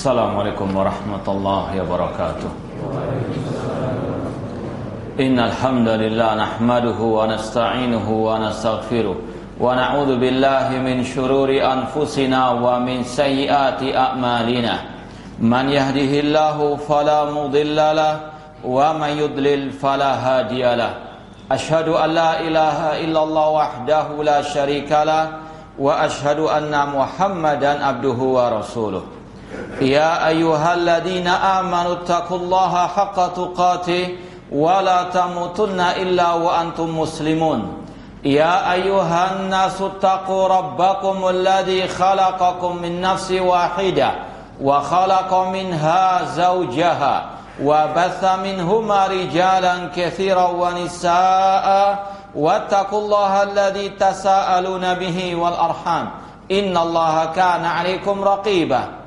Assalamualaikum warahmatullahi wabarakatuh. Innal hamdalillah nahmaduhu wa nasta'inuhu wa nastaghfiruh wa na'udzu billahi min shururi anfusina wa min sayyiati a'malina. Man yahdihillahu fala mudilla lahu wa man yudlil fala hadiyalah. Asyhadu an la ilaha illallah wahdahu la syarika lah wa asyhadu anna Muhammadan abduhu wa rasuluh. Ya ayyuhalladzina amanu taqullaha haqqa tuqatih wa la tamutunna illa wa antum muslimun. Ya ayyuhan nasu taqu rabbakumul ladzi khalaqakum min nafsin wahidah wa khalaqa minha zawjaha wa batha minhuma rijalan katsiran wa nisaa'a wattaqullaha alladzi tasaaluna bihi wal arham innallaha kana 'alaikum raqiba.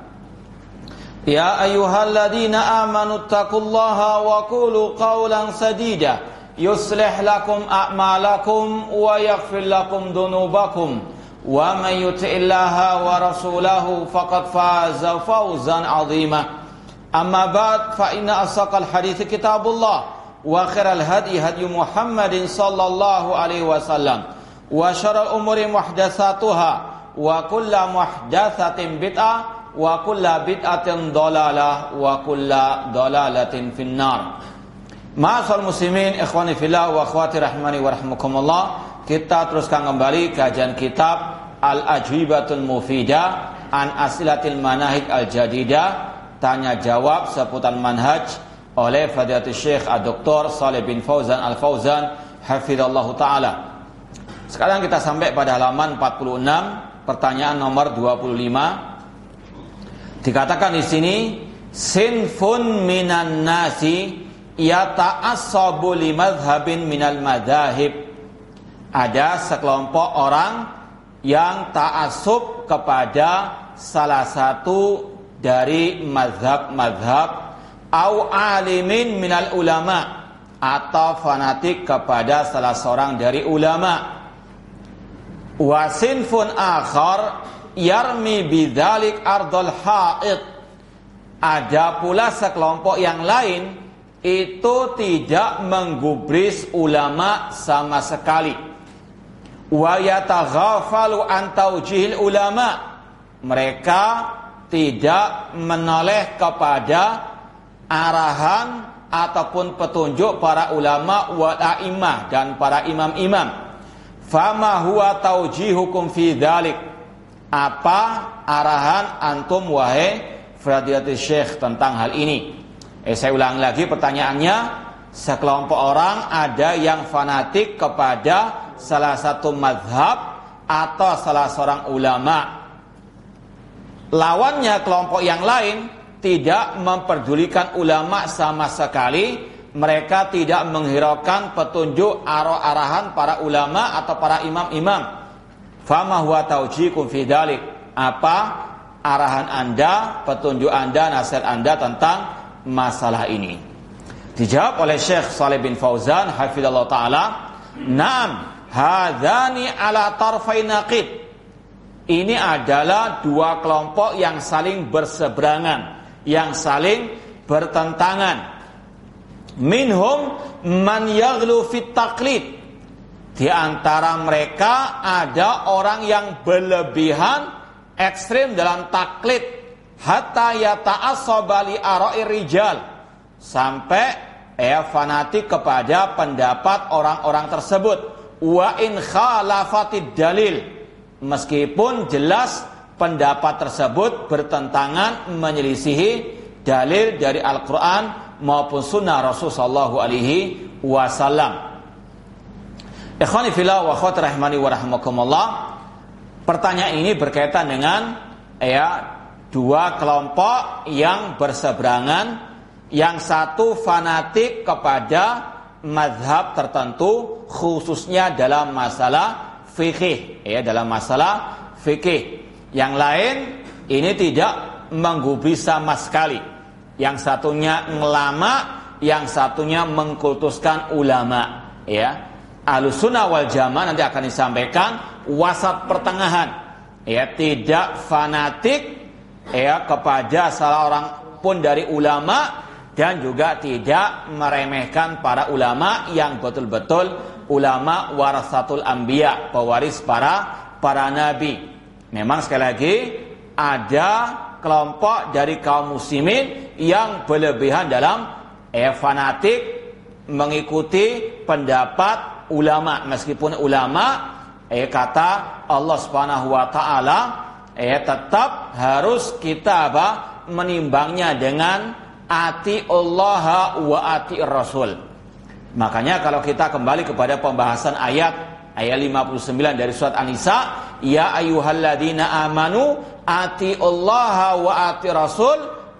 Ya ayyuhalladzina amanu taqullaha wa qulu qawlan sadida yuslih lakum a'malakum wa yaghfir lakum dhunubakum wa man yuti'illaha wa rasulahu faqad faza fawzan 'azima. Amma ba'd, fa inna asaqal hadithi kitabullah wa khairal hadi hadi Muhammadin sallallahu alaihi wasallam wa syarrul umuri muhdatsatuha wa kullu muhdatsatin bid'ah wa kulla bid'atin dhalalah wa kulla dhalalatin finnar. Ma'asal muslimin, ikhwani fillah wa akhwati rahmani wa rahmakumullah. Kita teruskan kembali kajian kitab Al-Ajwibatul Mufidah an Asilatil Manahij Al-Jadidah, tanya jawab seputar manhaj oleh Fadilatul Syekh Dr. Shalih bin Fauzan Al-Fauzan hafizallahu taala. Sekarang kita sampai pada halaman 46, pertanyaan nomor 25. Dikatakan di sini, sinfun minan nasi yata'assabu limadhhabin minal madhahib. Ada sekelompok orang yang ta'assub kepada salah satu dari madhab-madhab, au alimin minal ulama, atau fanatik kepada salah seorang dari ulama. Wa sinfun akhar yarmi bidzalik ardul haid. Ada pula sekelompok yang lain itu tidak menggubris ulama sama sekali. Wa yataghafalu an taujihil ulama. Mereka tidak menoleh kepada arahan ataupun petunjuk para ulama wal a'immah dan para imam-imam. Fama huwa taujihukum fi dzalik? Apa arahan antum wahai Fadilatul Syekh tentang hal ini? Saya ulang lagi pertanyaannya. Sekelompok orang ada yang fanatik kepada salah satu mazhab atau salah seorang ulama. Lawannya kelompok yang lain tidak memperdulikan ulama sama sekali. Mereka tidak menghiraukan petunjuk arahan para ulama atau para imam-imam. Fama huwa taujikum fi dzalik? Apa arahan Anda, petunjuk Anda, nasihat Anda tentang masalah ini? Dijawab oleh Syekh Shalih bin Fauzan hafizallahu taala, "Na'am, hadzani ala tarfai naqid." Ini adalah dua kelompok yang saling berseberangan, yang saling bertentangan. Minhum man yaghlu fit taqlid. Di antara mereka ada orang yang berlebihan ekstrim dalam taklid, hatta yata'assaba li ara'ir rijal, sampai fanatik kepada pendapat orang-orang tersebut. Wa in khalafatid dalil, meskipun jelas pendapat tersebut bertentangan, menyelisihi dalil dari Al-Quran maupun sunnah Rasulullah sallallahu alaihi wasallam. Ikhwani fillah wa akhwati rahmani wa rahmakumullah. Pertanyaan ini berkaitan dengan dua kelompok yang berseberangan. Yang satu fanatik kepada mazhab tertentu, khususnya dalam masalah fikih, dalam masalah fikih. Yang lain ini tidak menggubris sama sekali. Yang satunya ngelama, yang satunya mengkultuskan ulama, Ahlussunnah wal Jamaah nanti akan disampaikan wasat pertengahan, tidak fanatik kepada salah orang pun dari ulama, dan juga tidak meremehkan para ulama yang betul-betul ulama warasatul anbiya, pewaris para nabi. Memang sekali lagi ada kelompok dari kaum muslimin yang berlebihan dalam fanatik mengikuti pendapat ulama, meskipun ulama kata Allah Subhanahu wa taala tetap harus kita menimbangnya dengan ati Allah wa ati Rasul. Makanya kalau kita kembali kepada pembahasan ayat 59 dari surat An-Nisa, ya ayyuhalladzina amanu ati Allah wa ati Rasul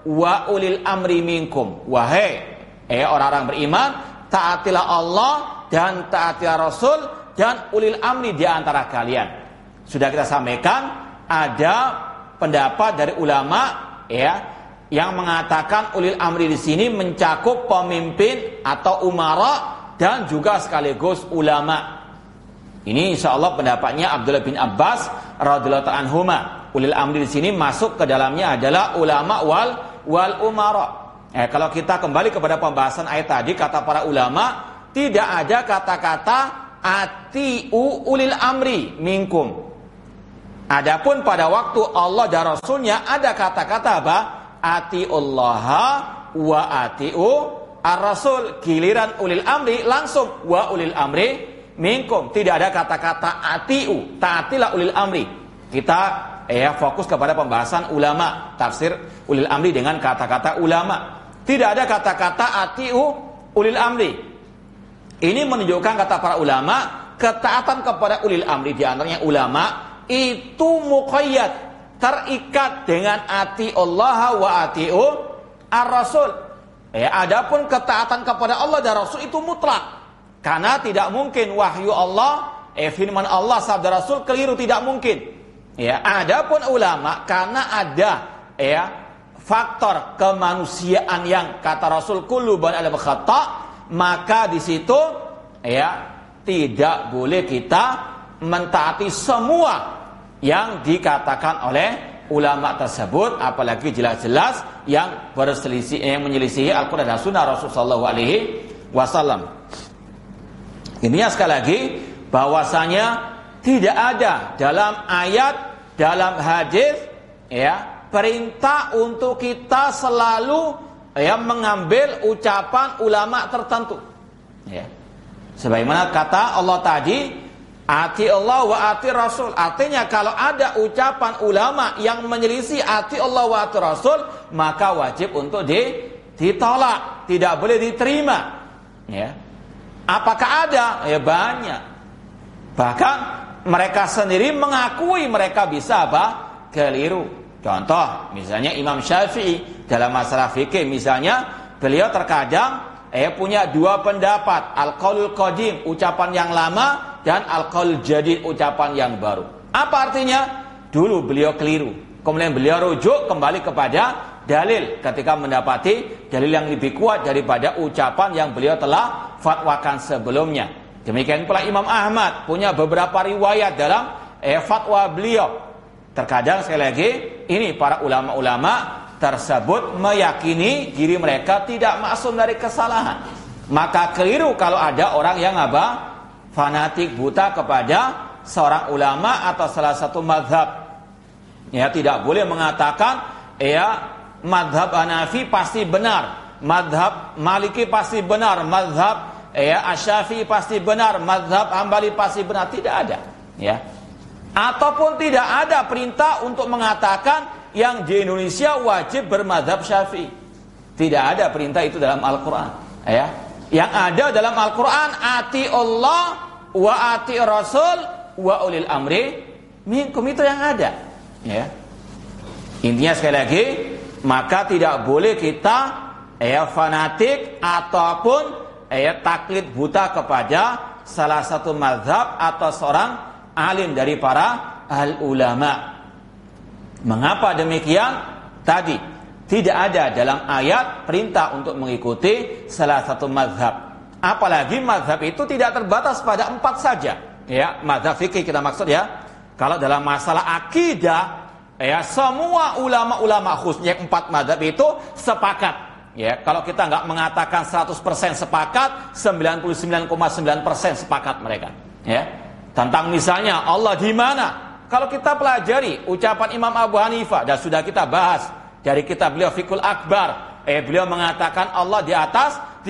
wa ulil amri minkum. Wahai orang-orang beriman, taatilah Allah dan taatilah Rasul dan ulil amri di antara kalian. Sudah kita sampaikan, ada pendapat dari ulama yang mengatakan ulil amri di sini mencakup pemimpin atau umara dan juga sekaligus ulama. Ini insyaallah pendapatnya Abdullah bin Abbas radhiyallahu anhuma. Ulil amri di sini masuk ke dalamnya adalah ulama wal umara. Kalau kita kembali kepada pembahasan ayat tadi, kata para ulama, tidak ada kata-kata atiu ulil amri minkum. Adapun pada waktu Allah dan Rasulnya ada kata-kata apa? Atiullah wa atiu ar-rasul. Giliran ulil amri langsung wa ulil amri minkum. Tidak ada kata-kata atiu, taatilah ulil amri. Kita fokus kepada pembahasan ulama, tafsir ulil amri dengan kata-kata ulama. Tidak ada kata-kata atiu ulil amri. Ini menunjukkan kata para ulama, ketaatan kepada ulil amri di antaranya ulama itu muqayyad, terikat dengan ati Allah wa atiu ar-rasul. Adapun ketaatan kepada Allah dan Rasul itu mutlak. Karena tidak mungkin wahyu Allah, firman Allah sabda Rasul keliru, tidak mungkin. Adapun ulama karena ada faktor kemanusiaan yang kata Rasul kullu bani adam khata, maka di situ tidak boleh kita mentaati semua yang dikatakan oleh ulama tersebut, apalagi jelas-jelas yang berselisih, yang menyelisihi Al-Quran dan Sunnah Rasulullah sallallahu alaihi wasallam. Intinya sekali lagi bahwasanya tidak ada dalam ayat, dalam hadis perintah untuk kita selalu mengambil ucapan ulama tertentu. Sebagaimana kata Allah tadi, ati Allah wa ati Rasul. Artinya kalau ada ucapan ulama yang menyelisih ati Allah wa ati Rasul, maka wajib untuk ditolak, tidak boleh diterima. Apakah ada? Banyak. Bahkan mereka sendiri mengakui mereka bisa keliru. Contoh, misalnya Imam Syafi'i dalam masalah fikih, misalnya beliau terkadang punya dua pendapat, al-qaulul qadim, ucapan yang lama, dan al-qaul jadid, ucapan yang baru. Apa artinya? Dulu beliau keliru, kemudian beliau rujuk kembali kepada dalil ketika mendapati dalil yang lebih kuat daripada ucapan yang beliau telah fatwakan sebelumnya. Demikian pula Imam Ahmad punya beberapa riwayat dalam fatwa beliau. Terkadang sekali lagi ini para ulama-ulama tersebut meyakini diri mereka tidak maksum dari kesalahan. Maka keliru kalau ada orang yang fanatik buta kepada seorang ulama atau salah satu mazhab. Tidak boleh mengatakan mazhab Hanafi pasti benar, mazhab Maliki pasti benar, mazhab Asy-Syafi'i pasti benar, mazhab Hambali pasti benar. Tidak ada. Ataupun tidak ada perintah untuk mengatakan yang di Indonesia wajib bermadzhab Syafi'i. Tidak ada perintah itu dalam Al-Quran. Yang ada dalam Al-Quran, ati Allah wa ati Rasul wa ulil amri minkum, itu yang ada. Intinya sekali lagi, maka tidak boleh kita fanatik ataupun taklid buta kepada salah satu mazhab atau seorang alim dari para al-ulama. Mengapa demikian? Tadi tidak ada dalam ayat perintah untuk mengikuti salah satu mazhab. Apalagi mazhab itu tidak terbatas pada 4 saja. Mazhab fikih kita maksud Kalau dalam masalah akidah, ya semua ulama-ulama khususnya 4 mazhab itu sepakat. Ya, kalau kita nggak mengatakan 100% sepakat, 99,9% sepakat mereka. Ya, tentang misalnya Allah di mana? Kalau kita pelajari ucapan Imam Abu Hanifah dan sudah kita bahas dari kitab beliau Fiqhul Akbar, beliau mengatakan Allah di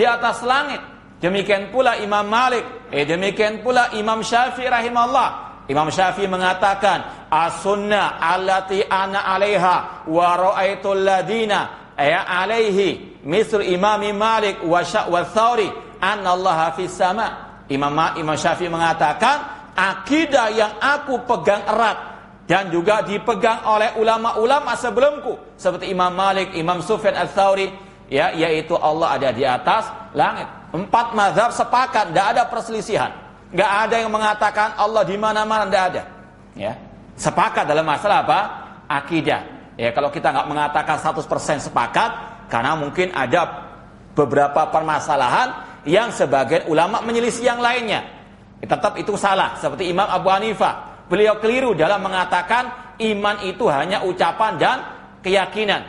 atas langit. Demikian pula Imam Malik, demikian pula Imam Syafi'i rahimahullah. Imam Syafi'i mengatakan as-sunnah allati ana 'alaiha wa ra'aitul ladina alaihi misal Imam Malik wa Tsauri anallaha fis sama. Imam Syafi'i mengatakan akidah yang aku pegang erat dan juga dipegang oleh ulama-ulama sebelumku seperti Imam Malik, Imam Sufyan Ats-Tsauri, yaitu Allah ada di atas langit. 4 mazhab sepakat, tidak ada perselisihan. Enggak ada yang mengatakan Allah di mana-mana, tidak ada. Ya. Sepakat dalam masalah apa? Akidah. Ya, kalau kita nggak mengatakan 100% sepakat, karena mungkin ada beberapa permasalahan yang sebagian ulama menyelisih yang lainnya. Tetap itu salah. Seperti Imam Abu Hanifah, beliau keliru dalam mengatakan iman itu hanya ucapan dan keyakinan.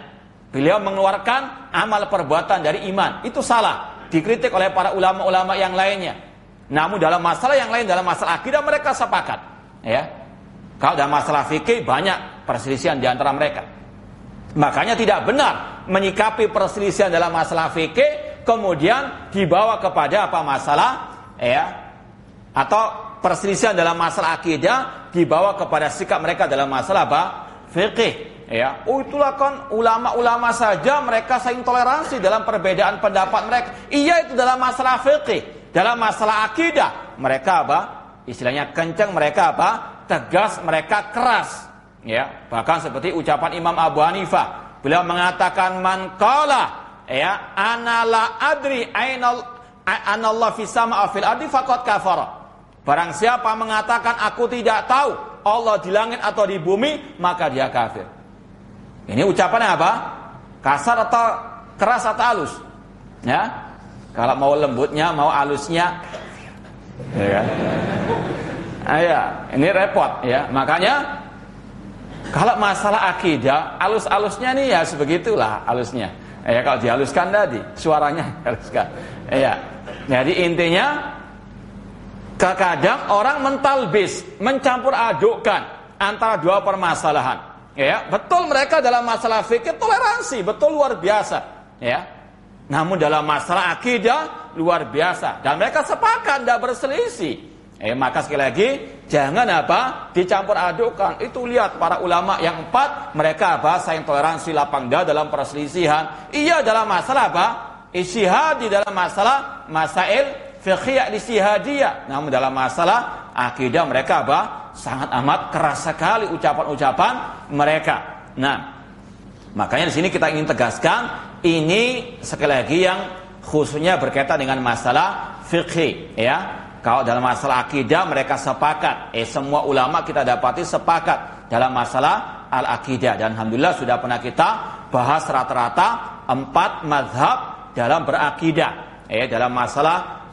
Beliau mengeluarkan amal perbuatan dari iman. Itu salah. Dikritik oleh para ulama-ulama yang lainnya. Namun dalam masalah yang lain, dalam masalah akidah mereka sepakat. Ya. Kalau dalam masalah fikih banyak perselisihan di antara mereka. Makanya tidak benar menyikapi perselisihan dalam masalah fikih kemudian dibawa kepada apa masalah atau perselisihan dalam masalah akidah dibawa kepada sikap mereka dalam masalah apa? Fikih. Itulah kan ulama-ulama saja mereka saling toleransi dalam perbedaan pendapat mereka. Iya, itu dalam masalah fikih. Dalam masalah akidah mereka apa? Istilahnya kencang, mereka apa? Tegas, mereka keras. Ya, bahkan seperti ucapan Imam Abu Hanifah, beliau mengatakan man qala ana la adri anallah fis sama fil ardi faqad kafara. Barang siapa mengatakan aku tidak tahu Allah di langit atau di bumi, maka dia kafir. Ini ucapannya apa? Kasar atau keras atau halus? Ya. Kalau mau lembutnya, mau halusnya, ya kan? Ini repot ya. Makanya kalau masalah akidah, halus-halusnya nih ya sebegitulah halusnya. Kalau dihaluskan tadi, suaranya haluskan. Jadi intinya terkadang orang mentalbis, mencampur adukkan antara dua permasalahan. Betul mereka dalam masalah fikih toleransi, betul luar biasa. Namun dalam masalah akidah luar biasa dan mereka sepakat tidak berselisih. Maka sekali lagi jangan apa dicampur adukkan. Itu lihat para ulama yang 4 mereka apa saling toleransi lapang dada dalam perselisihan. Iya dalam masalah apa ijtihad di dalam masalah masail fiqhiyah ijtihadiyah. Namun dalam masalah akidah mereka apa sangat amat keras sekali ucapan-ucapan mereka. Nah, makanya di sini kita ingin tegaskan ini sekali lagi yang khususnya berkaitan dengan masalah fikih Kalau dalam masalah akidah mereka sepakat. Semua ulama kita dapati sepakat dalam masalah al-akidah. Dan alhamdulillah sudah pernah kita bahas rata-rata 4 mazhab dalam berakidah. Dalam masalah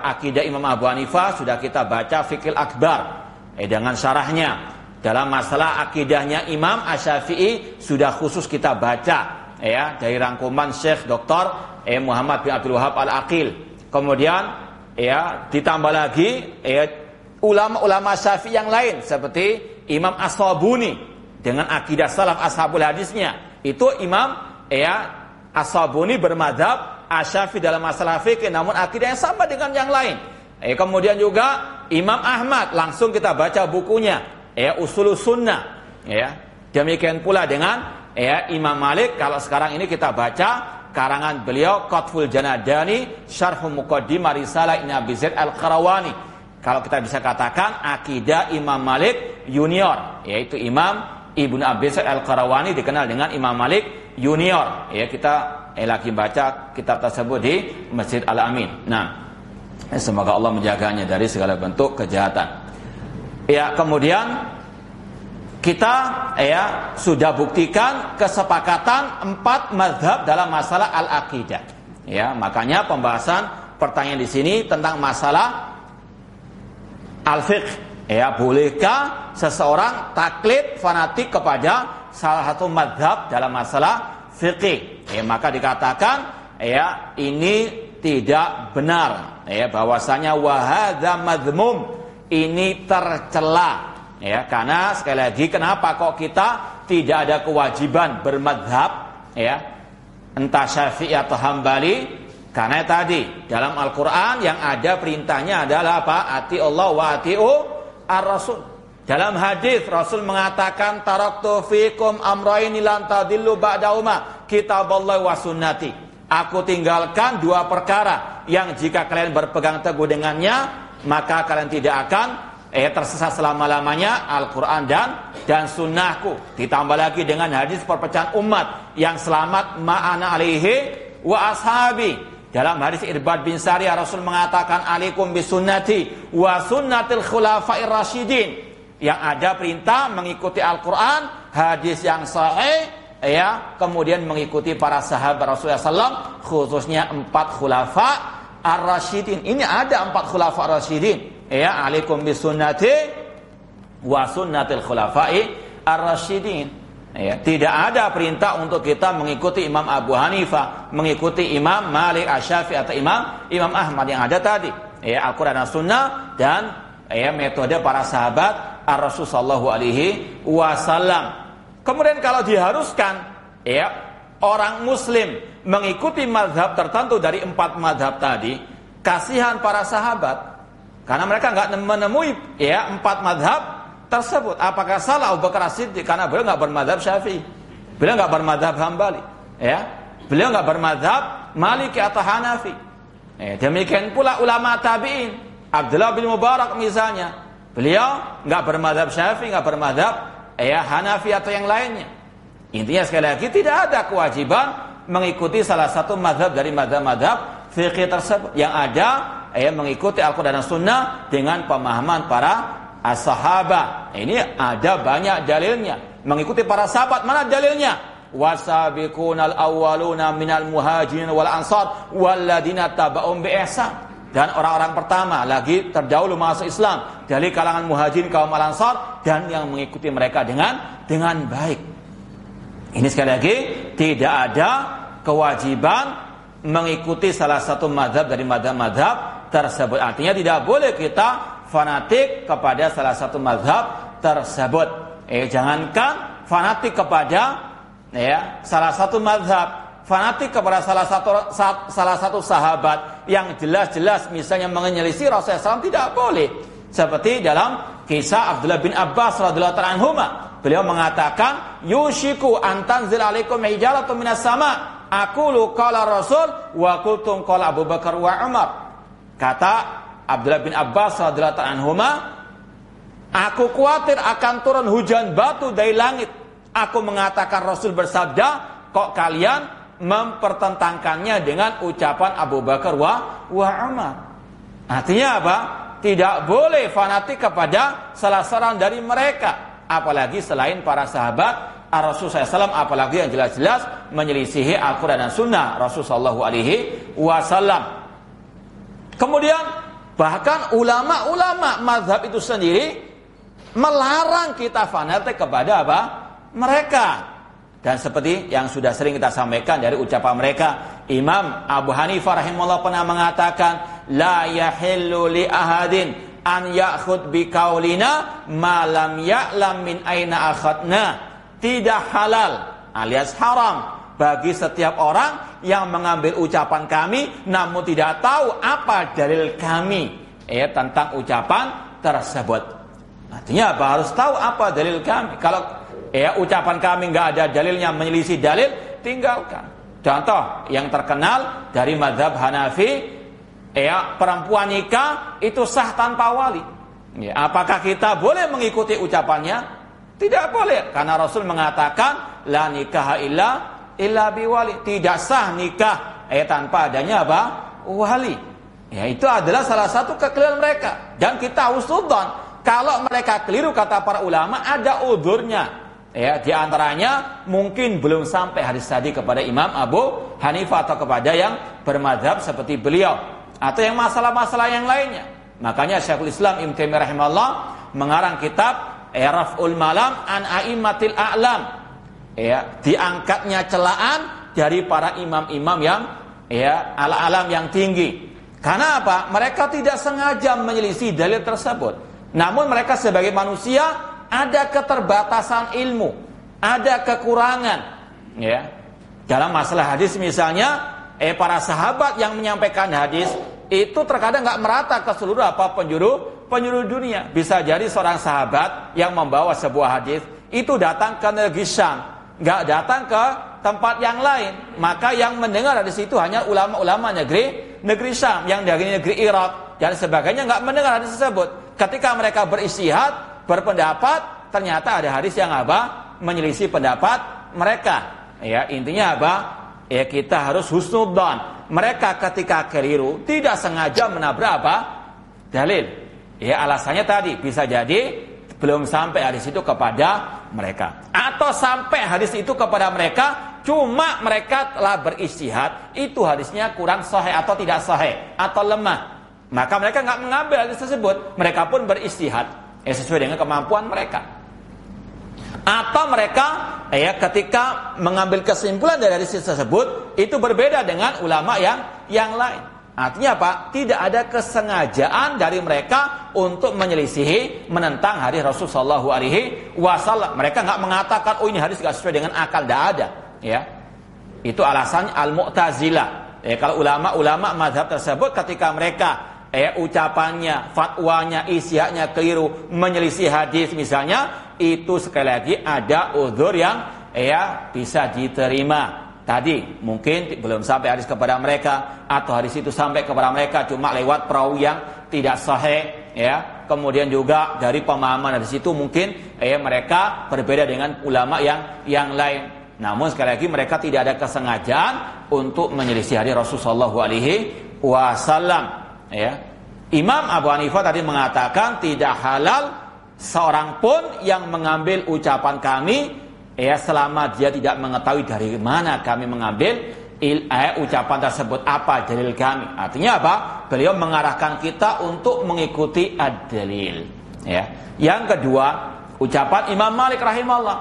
akidah Imam Abu Hanifah sudah kita baca Fiqhul Akbar dengan syarahnya. Dalam masalah akidahnya Imam Asy-Syafi'i sudah khusus kita baca dari rangkuman Syekh Dr. Muhammad bin Abdul Wahhab Al-Aqil. Kemudian ditambah lagi ulama-ulama Syafi'i yang lain seperti Imam As-Sabuni dengan akidah salaf ashabul hadisnya. Itu Imam As-Sabuni bermadzhab Asy-Syafi'i dalam masalah fikih namun akidahnya sama dengan yang lain. Kemudian juga Imam Ahmad langsung kita baca bukunya Ushulus Sunnah. Demikian pula dengan Imam Malik kalau sekarang ini kita baca karangan beliau Qatful Janadani Syarh Muqaddimah Risalah Ibnu Abi Zaid Al-Qarawani. Kalau kita bisa katakan akidah Imam Malik junior, yaitu Imam Ibnu Abi Zaid Al-Qarawani dikenal dengan Imam Malik junior. Kita lagi baca kitab tersebut di Masjid Al-Amin. Nah, semoga Allah menjaganya dari segala bentuk kejahatan. Kemudian kita sudah buktikan kesepakatan 4 mazhab dalam masalah al-aqidah. Makanya pembahasan pertanyaan di sini tentang masalah al-fiqh. Ya, bolehkah seseorang taklid fanatik kepada salah satu mazhab dalam masalah fikih? Ya, maka dikatakan ya ini tidak benar. Ya, bahwasanya wahadza madzmum, ini tercela. Ya, karena sekali lagi kenapa kok kita tidak ada kewajiban bermadhab, ya, entah Syafi'i atau Hambali? Karena tadi dalam Al-Quran yang ada perintahnya adalah apa? Ati Allah wa ati'u ar-Rasul. Dalam hadis Rasul mengatakan taraktu fikum amraini lan tadillu ba'dahuma kitaballahi wa sunnati. Aku tinggalkan dua perkara yang jika kalian berpegang teguh dengannya maka kalian tidak akan tersesat selama-lamanya, Al-Quran dan sunnahku. Ditambah lagi dengan hadis perpecahan umat yang selamat ma'ana alaihi wa ashabi. Dalam hadis Irbad bin Sariyah Rasul mengatakan alaikum bisunnati wa sunnatil khulafa'ir rasyidin. Yang ada perintah mengikuti Al-Quran, hadis yang sahih, ya, kemudian mengikuti para sahabat Rasulullah SAW, khususnya 4 khulafa ar-rasyidin. Ini ada 4 khulafa ar-rasyidin. Ya, alaikum bisunnati wa sunnatil khulafa'i ar-rasyidin. Ya, tidak ada perintah untuk kita mengikuti Imam Abu Hanifah, mengikuti Imam Malik, Asy-Syafi'i atau Imam Ahmad. Yang ada tadi ya Al-Quran dan Sunnah dan ya metode para sahabat Ar-Rasul sallallahu alaihi wasallam. Kemudian kalau diharuskan ya orang muslim mengikuti mazhab tertentu dari 4 mazhab tadi, kasihan para sahabat karena mereka enggak menemui ya 4 mazhab tersebut. Apakah salah Abu Bakar As-Siddiq karena beliau enggak bermadzhab Syafi'i, beliau enggak bermadzhab Hambali, ya, beliau enggak bermadzhab Maliki atau Hanafi. Demikian pula ulama tabi'in, Abdullah bin Mubarak misalnya, beliau enggak bermadzhab Syafi'i, enggak bermadzhab Hanafi atau yang lainnya. Intinya sekali lagi tidak ada kewajiban mengikuti salah satu mazhab dari mazhab-mazhab fikih tersebut. Yang ada mengikuti Al-Quran dan Sunnah dengan pemahaman para as-sahabah. Ini ada banyak dalilnya. Mengikuti para sahabat, mana dalilnya? Wasabiqunal awwaluna minal muhajirin wal ansar walladzina taba'um bi ihsan. Dan orang-orang pertama lagi terdahulu masuk Islam dari kalangan muhajirin kaum al-ansar dan yang mengikuti mereka dengan baik. Ini sekali lagi tidak ada kewajiban mengikuti salah satu mazhab dari mazhab-mazhab tersebut. Artinya tidak boleh kita fanatik kepada salah satu mazhab tersebut. Jangankan fanatik kepada salah satu mazhab, fanatik kepada salah satu sahabat yang jelas-jelas misalnya menyelisih Rasulullah SAW tidak boleh. Seperti dalam kisah Abdullah bin Abbas radhiyallahu anhuma, beliau mengatakan yushiku antanzil alaikum hijaratun minas sama, aqulu qala Rasul wa qultum qala Abu Bakar wa Umar. Kata Abdullah bin Abbas radhiyallahu anhuma, aku khawatir akan turun hujan batu dari langit. Aku mengatakan Rasul bersabda, kok kalian mempertentangkannya dengan ucapan Abu Bakar wa Umar. Artinya apa? Tidak boleh fanatik kepada salah seorang dari mereka, apalagi selain para sahabat Rasulullah SAW, apalagi yang jelas-jelas menyelisihi Al-Quran dan Sunnah Rasulullah SAW. Kemudian bahkan ulama-ulama mazhab itu sendiri melarang kita fanatik kepada apa? Mereka. Dan seperti yang sudah sering kita sampaikan dari ucapan mereka, Imam Abu Hanifah rahimahullah pernah mengatakan, la yahillu li ahadin an ya'khud bi qaulina ma lam ya'lam min aina akhadna. Tidak halal alias haram bagi setiap orang yang mengambil ucapan kami namun tidak tahu apa dalil kami tentang ucapan tersebut. Artinya apa? Harus tahu apa dalil kami. Kalau ucapan kami nggak ada dalilnya, menyelisih dalil, tinggalkan. Contoh yang terkenal dari mazhab Hanafi, perempuan nikah itu sah tanpa wali. Apakah kita boleh mengikuti ucapannya? Tidak boleh, karena Rasul mengatakan la nikaha illa biwali. Tidak sah nikah tanpa adanya apa? Wali. Itu adalah salah satu kekeliruan mereka. Dan kita husnudzon, kalau mereka keliru kata para ulama ada udhurnya. Di antaranya mungkin belum sampai hadis tadi kepada Imam Abu Hanifah atau kepada yang bermadzhab seperti beliau, atau yang masalah-masalah yang lainnya. Makanya Syekhul Islam Ibnu Taimiyah rahimahullah mengarang kitab Raf'ul Malam an A'immatil A'lam. Diangkatnya celaan dari para imam-imam yang al-alam yang tinggi. Karena apa? Mereka tidak sengaja menyelisih dalil tersebut. Namun mereka sebagai manusia ada keterbatasan ilmu, ada kekurangan. Dalam masalah hadis misalnya, para sahabat yang menyampaikan hadis itu terkadang nggak merata ke seluruh penjuru dunia. Bisa jadi seorang sahabat yang membawa sebuah hadis itu datang ke negeri Syam, nggak datang ke tempat yang lain. Maka yang mendengar hadis itu hanya ulama-ulama negeri Syam, yang dari negeri Irak dan sebagainya nggak mendengar hadis tersebut. Ketika mereka beristihad, berpendapat, ternyata ada hadis yang menyelisih pendapat mereka. Intinya kita harus husnudzon. Mereka ketika keliru tidak sengaja menabrak dalil. Alasannya tadi bisa jadi belum sampai hadis itu kepada mereka, atau sampai hadis itu kepada mereka cuma mereka telah beristihad, itu hadisnya kurang sahih atau tidak sahih atau lemah, maka mereka nggak mengambil hadis tersebut. Mereka pun beristihad sesuai dengan kemampuan mereka. Atau mereka ketika mengambil kesimpulan dari hadis tersebut itu berbeda dengan ulama yang lain. Artinya apa? Tidak ada kesengajaan dari mereka untuk menyelisihi, menentang hadis Rasulullah SAW. Mereka nggak mengatakan, oh ini hadis nggak sesuai dengan akal, tidak ada. Itu alasan Al-Mu'tazilah. Kalau ulama-ulama mazhab tersebut ketika mereka ucapannya, fatwanya, isiannya keliru, menyelisih hadis misalnya, itu sekali lagi ada uzur yang bisa diterima. Tadi mungkin belum sampai hadis kepada mereka, atau hadis itu sampai kepada mereka cuma lewat perawi yang tidak sahih, Kemudian juga dari pemahaman hadis itu mungkin mereka berbeda dengan ulama yang lain. Namun sekali lagi mereka tidak ada kesengajaan untuk menyelisih hadis Rasulullah SAW. Imam Abu Hanifah tadi mengatakan tidak halal seorang pun yang mengambil ucapan kami selama dia tidak mengetahui dari mana kami mengambil ucapan tersebut, apa dalil kami. Artinya apa? Beliau mengarahkan kita untuk mengikuti ad-dalil. Yang kedua, ucapan Imam Malik rahimahullah.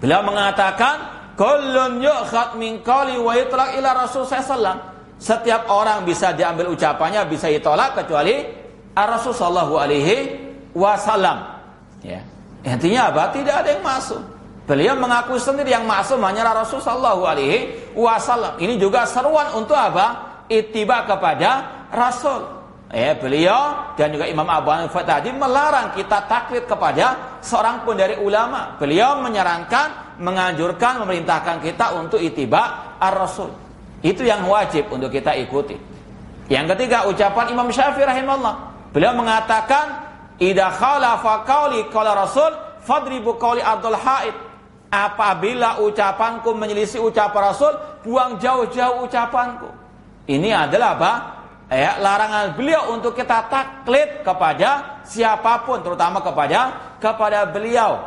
Beliau mengatakan, kullun yu'khad min qawli wa yutlaq ila Rasul sallallahu. Setiap orang bisa diambil ucapannya, bisa ditolak kecuali Rasul sallallahu alaihi wasallam. Intinya apa? Tidak ada yang masuk. Beliau mengaku sendiri yang maksum hanyalah Rasul sallallahu alaihi wasallam. Ini juga seruan untuk apa? Ittiba kepada Rasul. Beliau dan juga Imam Abu Hanifah tadi melarang kita taklid kepada seorang pun dari ulama. Beliau menyarankan, menganjurkan, memerintahkan kita untuk ittiba ar-Rasul. Itu yang wajib untuk kita ikuti. Yang ketiga, ucapan Imam Syafi'i rahimahullah. Beliau mengatakan, idza khalafa qauli qala Rasul fadribu qauli Abdul Haid. Apabila ucapanku menyelisih ucapan Rasul, buang jauh-jauh ucapanku. Ini adalah apa? Larangan beliau untuk kita taklid kepada siapapun, terutama kepada beliau.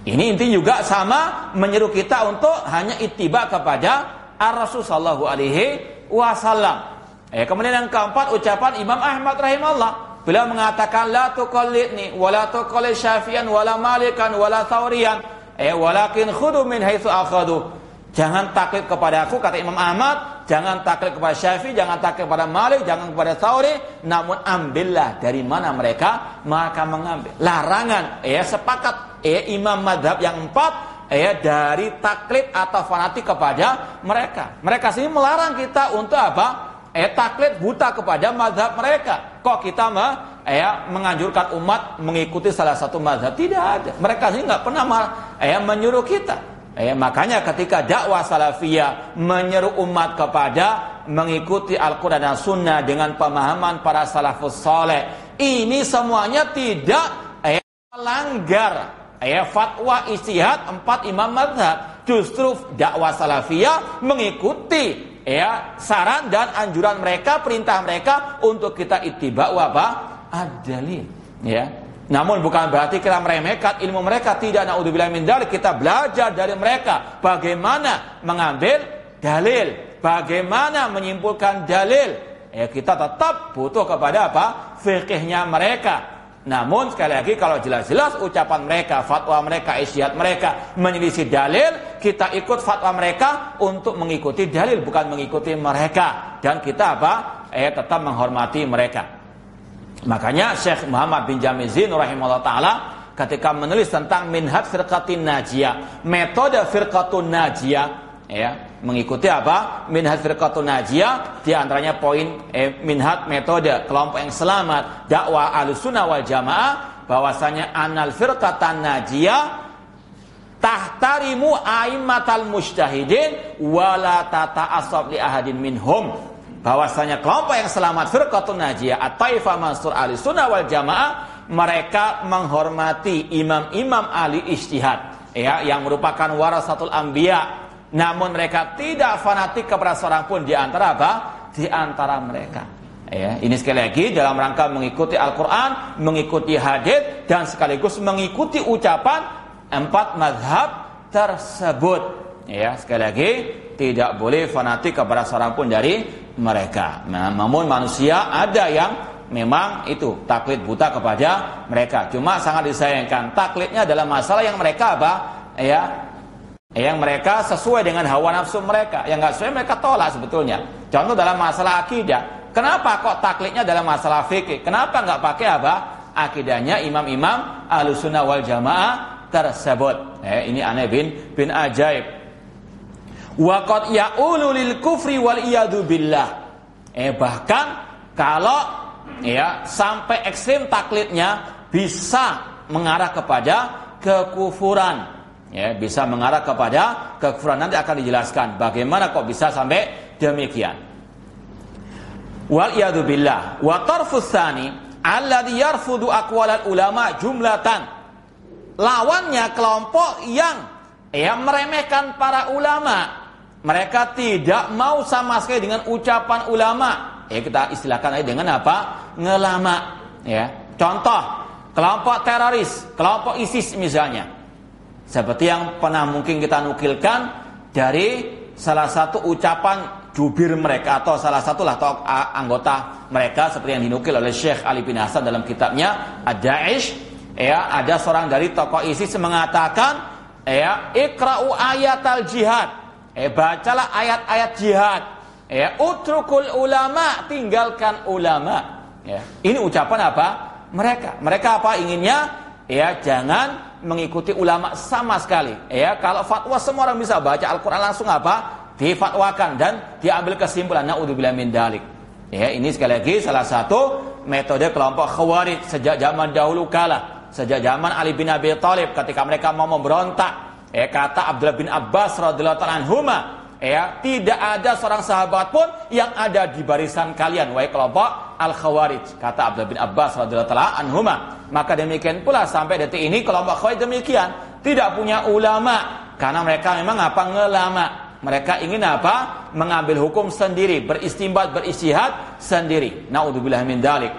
Ini intinya juga sama menyeru kita untuk hanya ittiba kepada Ar-Rasul sallallahu alaihi wasallam. Kemudian yang keempat, ucapan Imam Ahmad rahimahullah. Beliau mengatakan la tuqallidni wa la tuqallid Syafi'an wa la Malikan wa la Tsauriyan walakin khudu min haitsu akhadhu. Jangan taklid kepada aku, kata Imam Ahmad, jangan taklid kepada Syafi'i, jangan taklid kepada Malik, jangan kepada Tsauri, namun ambillah dari mana mereka mengambil. Larangan sepakat imam madhab yang empat dari taklid atau fanatik kepada mereka. Mereka sini melarang kita untuk apa? Taklid buta kepada mazhab mereka. Kok kita menganjurkan umat mengikuti salah satu mazhab? Tidak ada. Mereka sini nggak pernah menyuruh kita. Makanya ketika dakwah salafiyah menyeru umat kepada mengikuti Al-Quran dan Sunnah dengan pemahaman para salafus saleh, ini semuanya tidak melanggar fatwa ijtihad 4 imam mazhab. Justru dakwah salafiyah mengikuti saran dan anjuran mereka, perintah mereka untuk kita ittiba'u ad-dalil. Namun bukan berarti kita meremehkan ilmu mereka, tidak, naudzubillah min dzalik. Kita belajar dari mereka bagaimana mengambil dalil, bagaimana menyimpulkan dalil. Kita tetap butuh kepada fikihnya mereka. Namun sekali lagi kalau jelas-jelas ucapan mereka, fatwa mereka, ijtihad mereka menyelisih dalil, kita ikut fatwa mereka untuk mengikuti dalil, bukan mengikuti mereka. Dan kita tetap menghormati mereka. Makanya Syekh Muhammad bin Jamizin rahimahullah ta'ala ketika menulis tentang Minhaj Firqatin Najiyah, metode Firqatun Najiyah, mengikuti Minhaj Firqatun Najiyah, di antaranya poin minhaj metode kelompok yang selamat dakwah Ahlussunnah wal Jamaah, bahwasanya anal firqatan najiyah tahtarimu aimmatal mujtahidin wala tata'assab li ahadin minhum. Bahwasanya kelompok yang selamat firqatun najiyah at-taifah mansur Ahlussunnah wal Jamaah, mereka menghormati imam-imam ahli ijtihad, yang merupakan warasatul anbiya. Namun mereka tidak fanatik kepada seorang pun di antara di antara mereka. Ini sekali lagi dalam rangka mengikuti Al-Quran, mengikuti hadits, dan sekaligus mengikuti ucapan 4 mazhab tersebut. Sekali lagi tidak boleh fanatik kepada seorang pun dari mereka. Namun manusia ada yang memang itu taklid buta kepada mereka. Cuma sangat disayangkan taklidnya dalam masalah yang mereka yang mereka sesuai dengan hawa nafsu mereka, yang nggak sesuai mereka tolak sebetulnya. Contoh dalam masalah akidah, kenapa kok taklidnya dalam masalah fikih? Kenapa nggak pakai akidahnya imam-imam Ahlussunnah wal Jamaah tersebut? Ini aneh bin ajaib. Wa qad ya'ulu lil kufri wal iyadu billah. Bahkan kalau sampai ekstrem taklidnya bisa mengarah kepada kekufuran. Bisa mengarah kepada kekufuran. Nanti akan dijelaskan bagaimana kok bisa sampai demikian. Wal iyadu billah. Wa tarfus tsani alladhi yarfudu aqwalal ulama jumlatan. Lawannya kelompok yang meremehkan para ulama. Mereka tidak mau sama sekali dengan ucapan ulama. Kita istilahkan aja dengan ngelama. Contoh, kelompok teroris, kelompok ISIS misalnya. Seperti yang pernah mungkin kita nukilkan dari salah satu ucapan jubir mereka atau salah satu anggota mereka, seperti yang dinukil oleh Syekh Ali bin Hasan dalam kitabnya Ad-Da'ish. Ada seorang dari tokoh ISIS mengatakan, ikra'u ayatal jihad, bacalah ayat-ayat jihad, utrukul ulama, tinggalkan ulama. Ini ucapan mereka inginnya jangan mengikuti ulama sama sekali. Kalau fatwa semua orang bisa baca Al-Quran langsung difatwakan dan diambil kesimpulan. Na'udzubillah min dalik. Ini sekali lagi salah satu metode kelompok Khawarij sejak zaman dahulu kala, sejak zaman Ali bin Abi Thalib ketika mereka mau memberontak. Kata Abdullah bin Abbas radhiyallahu ta'ala anhuma, tidak ada seorang sahabat pun yang ada di barisan kalian, wahai kelompok Al-Khawarij, kata Abdullah bin Abbas radhiyallahu ta'ala anhuma. Maka demikian pula sampai detik ini kelompok Khawarij demikian, tidak punya ulama karena mereka memang ngelama. Mereka ingin mengambil hukum sendiri, beristinbat, beristihad sendiri. Na'udzubillah min dalik.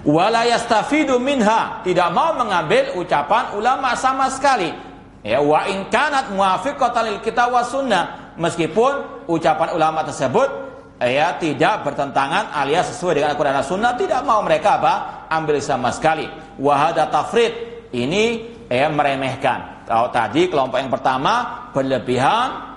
Wala yastafidu minha, tidak mau mengambil ucapan ulama sama sekali. Wa in kanat muwafiqatan lil kitab was sunnah, meskipun ucapan ulama tersebut tidak bertentangan alias sesuai dengan Al-Quran dan Sunnah, tidak mau mereka ambil sama sekali. Wahada tafrid, ini meremehkan. Kalau tadi kelompok yang pertama berlebihan,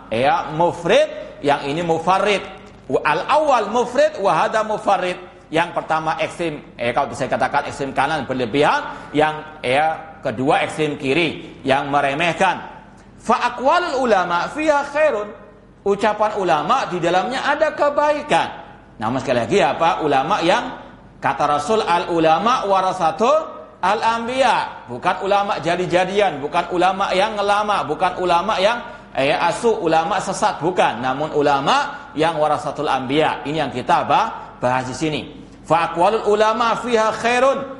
mufrid, yang ini mufarrid. Al-awwal mufrid, wahada mufarrid. Yang pertama ekstrem, kalau bisa katakan ekstrem kanan berlebihan, yang kedua ekstrem kiri yang meremehkan. Fa aqwalul ulama fiha khairun. Ucapan ulama di dalamnya ada kebaikan. Namun sekali lagi ulama yang kata Rasul al-ulama warasatul al-anbiya, bukan ulama jadi-jadian, bukan ulama yang ngelama, bukan ulama yang ulama sesat, bukan. Namun ulama yang warasatul anbiya. Ini yang kita bahas di sini. Fa aqwalul ulama fiha khairun.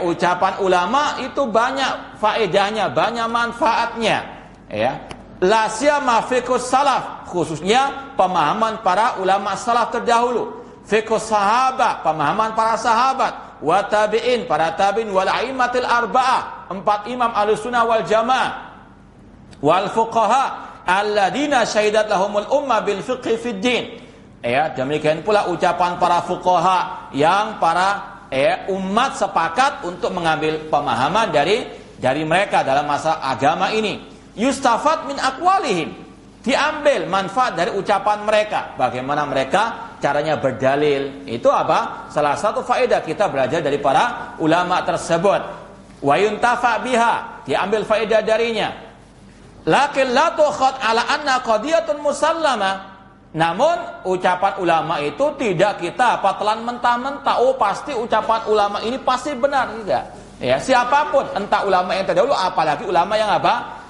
Ucapan ulama itu banyak faedahnya, banyak manfaatnya. La siyama fiqhus salaf, khususnya pemahaman para ulama salaf terdahulu. Fiqhus sahabat, pemahaman para sahabat. Wa tabi'in, para tabi'in. Wal a'immatil arba'ah, 4 imam Ahlussunnah wal Jamaah. Wal fuqaha alladzina syahidat lahumul ummah bil fiqhi fid din. Demikian pula ucapan para fuqaha, yang para umat sepakat untuk mengambil pemahaman dari mereka dalam masalah agama ini. Yustafad min aqwalihim, diambil manfaat dari ucapan mereka. Bagaimana mereka caranya berdalil. Itu apa? Salah satu faedah kita belajar dari para ulama tersebut. Wa yuntafa biha, diambil faedah darinya. Lakin la tukhad ala anna qadiyatun musallama. Namun ucapan ulama itu tidak kita telan mentah-mentah. Oh, pasti ucapan ulama ini pasti benar, tidak. Ya, siapapun, entah ulama yang terdahulu apalagi ulama yang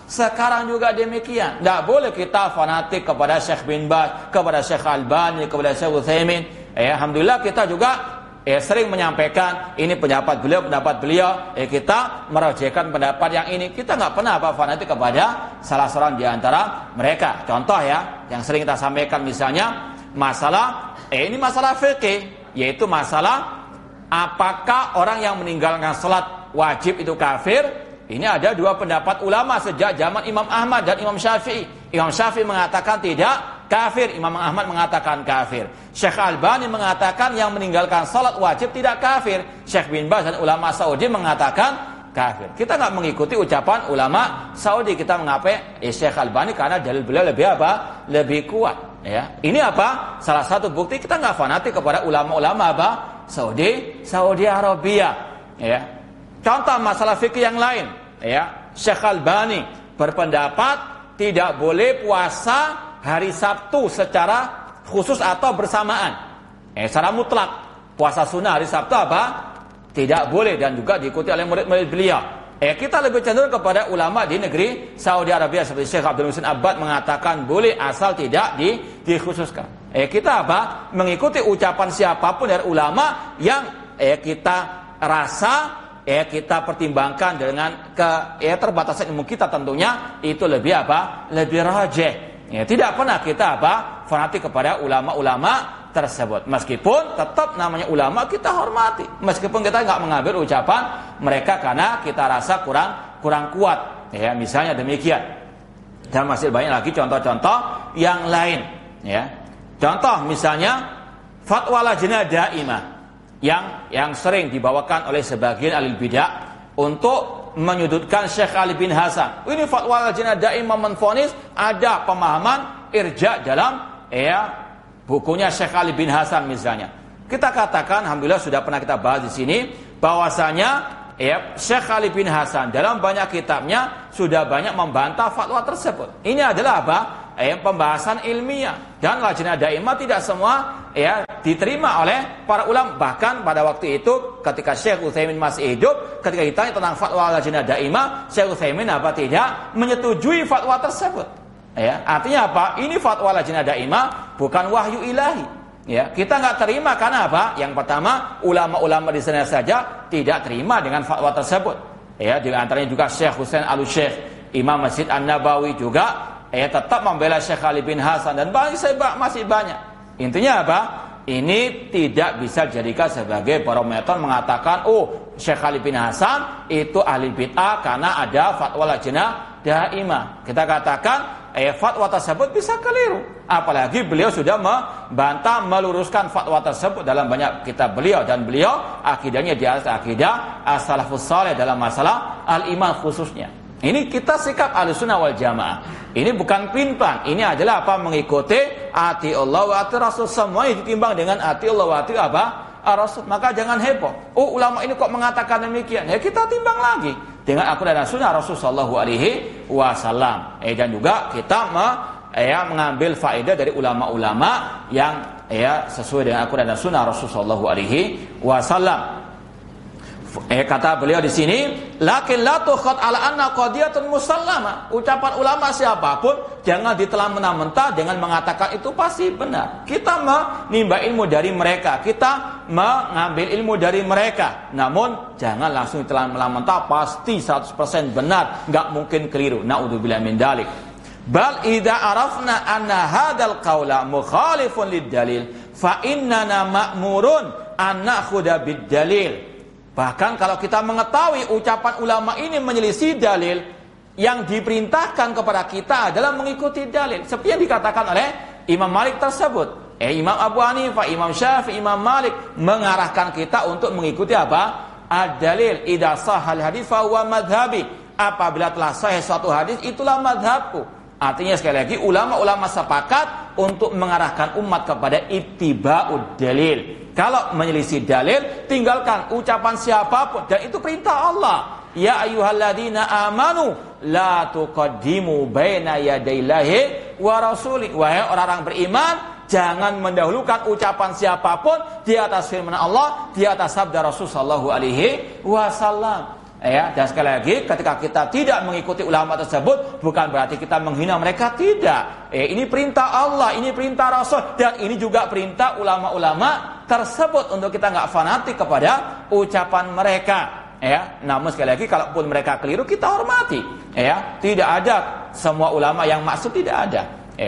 sekarang juga demikian. Tidak boleh kita fanatik kepada Syekh bin Baz, kepada Syekh Albani, kepada Syekh Utsaimin. Alhamdulillah kita juga sering menyampaikan ini pendapat beliau, kita merajaikan pendapat yang ini. Kita nggak pernah fanatik kepada salah seorang di antara mereka. Contoh yang sering kita sampaikan misalnya masalah ini masalah fikih, yaitu masalah apakah orang yang meninggalkan salat wajib itu kafir. Ini ada dua pendapat ulama sejak zaman Imam Ahmad dan Imam Syafi'i. Imam Syafi'i mengatakan tidak kafir, Imam Ahmad mengatakan kafir. Syekh Albani mengatakan yang meninggalkan salat wajib tidak kafir. Syekh bin Baz dan ulama Saudi mengatakan kafir. Kita nggak mengikuti ucapan ulama Saudi, kita mengapai Syekh Albani karena dalil beliau lebih kuat. Ya, ini salah satu bukti kita nggak fanatik kepada ulama-ulama Saudi Arabia. Ya. Contoh masalah fikih yang lain, Syekh Albani berpendapat tidak boleh puasa hari Sabtu secara khusus atau bersamaan. Secara mutlak puasa sunnah hari Sabtu tidak boleh, dan juga diikuti oleh murid-murid beliau. Kita lebih cenderung kepada ulama di negeri Saudi Arabia seperti Syekh Abdul Muhsin Abbad mengatakan boleh asal tidak dikhususkan. Kita mengikuti ucapan siapapun dari ulama yang kita rasa kita pertimbangkan dengan keterbatasan ilmu kita, tentunya itu lebih rajih. Tidak pernah kita fanatik kepada ulama-ulama tersebut. Meskipun tetap namanya ulama kita hormati. Meskipun kita nggak mengambil ucapan mereka karena kita rasa kurang kuat. Misalnya demikian. Dan masih banyak lagi contoh-contoh yang lain. Contoh misalnya fatwa lajnah daimah yang sering dibawakan oleh sebagian ahli bidah untuk menyudutkan Syekh Ali bin Hasan. Ini fatwa lajnah daimah menvonis ada pemahaman irja dalam bukunya Syekh Ali bin Hasan misalnya. Kita katakan alhamdulillah sudah pernah kita bahas di sini bahwasanya Syekh Ali bin Hasan dalam banyak kitabnya sudah banyak membantah fatwa tersebut. Ini adalah pembahasan ilmiah, dan lajnah daimah tidak semua diterima oleh para ulama. Bahkan pada waktu itu ketika Syekh Utsaimin masih hidup, ketika ditanya tentang fatwa lajnah daimah, Syekh Utsaimin tidak menyetujui fatwa tersebut. Artinya ini fatwa lajnah daimah bukan wahyu ilahi. Kita nggak terima karena Yang pertama, ulama-ulama di sana saja tidak terima dengan fatwa tersebut. Di antaranya juga Syekh Husain Al-Syekh, Imam Masjid An-Nabawi juga tetap membela Syekh Ali bin Hasan, dan masih banyak. Intinya ini tidak bisa dijadikan sebagai barometer mengatakan Syekh Ali bin Hasan itu ahli bid'ah karena ada fatwa lajnah daimah. Kita katakan fatwa tersebut bisa keliru, apalagi beliau sudah membantah meluruskan fatwa tersebut dalam banyak kitab beliau, dan beliau akidahnya di atas akidah as-salafus saleh dalam masalah al-iman khususnya. Ini kita sikap Ahlussunnah wal Jamaah. Ini bukan pintan, ini adalah mengikuti ati Allah wa ati Rasul. Semuanya ditimbang dengan ati Allah wa ati Rasul. Maka jangan heboh. Ulama ini kok mengatakan demikian? Kita timbang lagi dengan Al-Quran dan Sunnah Rasul sallallahu alaihi wasallam. Dan juga kita mengambil faedah dari ulama-ulama yang sesuai dengan Al-Quran dan Sunnah Rasul sallallahu alaihi wasallam. Kata beliau di sini, lakin la tukhad ala anna qadiyatun musallama. Ucapan ulama siapapun jangan ditelan mentah-mentah dengan mengatakan itu pasti benar. Kita menimba ilmu dari mereka, kita mengambil ilmu dari mereka. Namun jangan langsung ditelan mentah-mentah pasti 100% benar, enggak mungkin keliru. Naudzubillah min dzalik. Bal idza arafna anna hadzal qaula mukhalifun lid-dalil fa innana ma'murun an na'khudha bid-dalil. Bahkan kalau kita mengetahui ucapan ulama ini menyelisih dalil, yang diperintahkan kepada kita adalah mengikuti dalil. Seperti yang dikatakan oleh Imam Malik tersebut. Imam Abu Hanifah, Imam Syafi'i, Imam Malik mengarahkan kita untuk mengikuti apa? Ad-dalil. Idza sahhal hadits fa huwa madhhabi. Apabila telah sahih suatu hadis, itulah madhabku. Artinya sekali lagi, ulama-ulama sepakat untuk mengarahkan umat kepada ittiba'ud dalil. Kalau menyelisih dalil, tinggalkan ucapan siapapun. Dan itu perintah Allah. Ya ayyuhalladzina amanu la tuqaddimu baina yadayillahi wa rasuli. Wahai orang-orang beriman, jangan mendahulukan ucapan siapapun di atas firman Allah, di atas sabda Rasul sallallahu alaihi wasallam. Dan sekali lagi, ketika kita tidak mengikuti ulama tersebut, bukan berarti kita menghina mereka, tidak. Ini perintah Allah, ini perintah Rasul, dan ini juga perintah ulama-ulama tersebut untuk kita nggak fanatik kepada ucapan mereka. Namun sekali lagi, kalaupun mereka keliru, kita hormati. Tidak ada semua ulama yang maksud, tidak ada.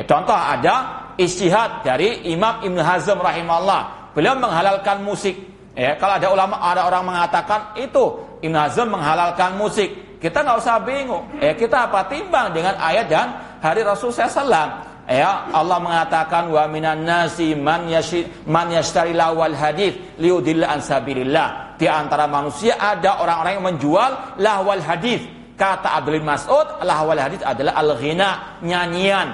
Contoh ada ijtihad dari Imam Ibn Hazm rahimahullah. Beliau menghalalkan musik. Kalau ada ulama, ada orang mengatakan itu Ibn Hazm menghalalkan musik, kita nggak usah bingung. Kita apa? Timbang dengan ayat dan hari Rasul SAW. Allah mengatakan wa minan nasi man yashtari lawal hadits liudilla an sabilillah. Di antara manusia ada orang-orang yang menjual lahwal hadits. Kata Abdul Mas'ud, lahwal hadits adalah al-ghina, nyanyian.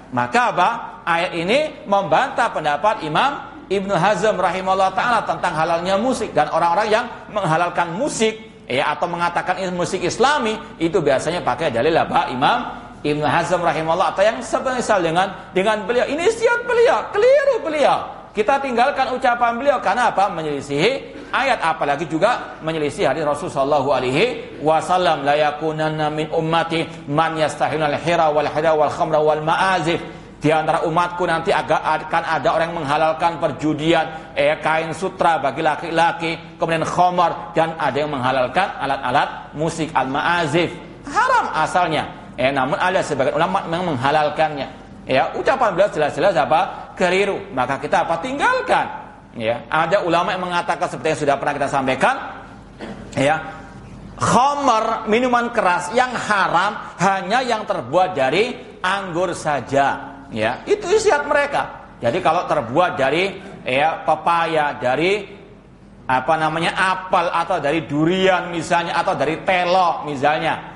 Maka apa? Ayat ini membantah pendapat Imam Ibnu Hazm rahimahullah ta'ala tentang halalnya musik. Dan orang-orang yang menghalalkan musik atau mengatakan ini musik islami, itu biasanya pakai dalil apa? Imam Ibnu Hazm rahimahullah, atau yang semisal dengan beliau. Ini ijtihad beliau, keliru beliau. Kita tinggalkan ucapan beliau karena apa? Menyelisihi ayat, apalagi juga menyelisih hadis Rasul sallallahu alaihi wasallam. La yakunanna min ummati man yastahilul hira wal hada wal khamra wal ma'azif. Di antara umatku nanti akan ada orang yang menghalalkan perjudian, kain sutra bagi laki-laki, kemudian khamar, dan ada yang menghalalkan alat-alat musik al-ma'azif. Haram asalnya. Namun ada sebagian ulama yang menghalalkannya. Ucapan beliau jelas-jelas apa? Keliru. Maka kita apa? Tinggalkan. Ada ulama yang mengatakan seperti yang sudah pernah kita sampaikan. Khamar, minuman keras yang haram hanya yang terbuat dari anggur saja. Itu ijtihad mereka. Jadi kalau terbuat dari pepaya, dari apel, atau dari durian misalnya, atau dari telo misalnya,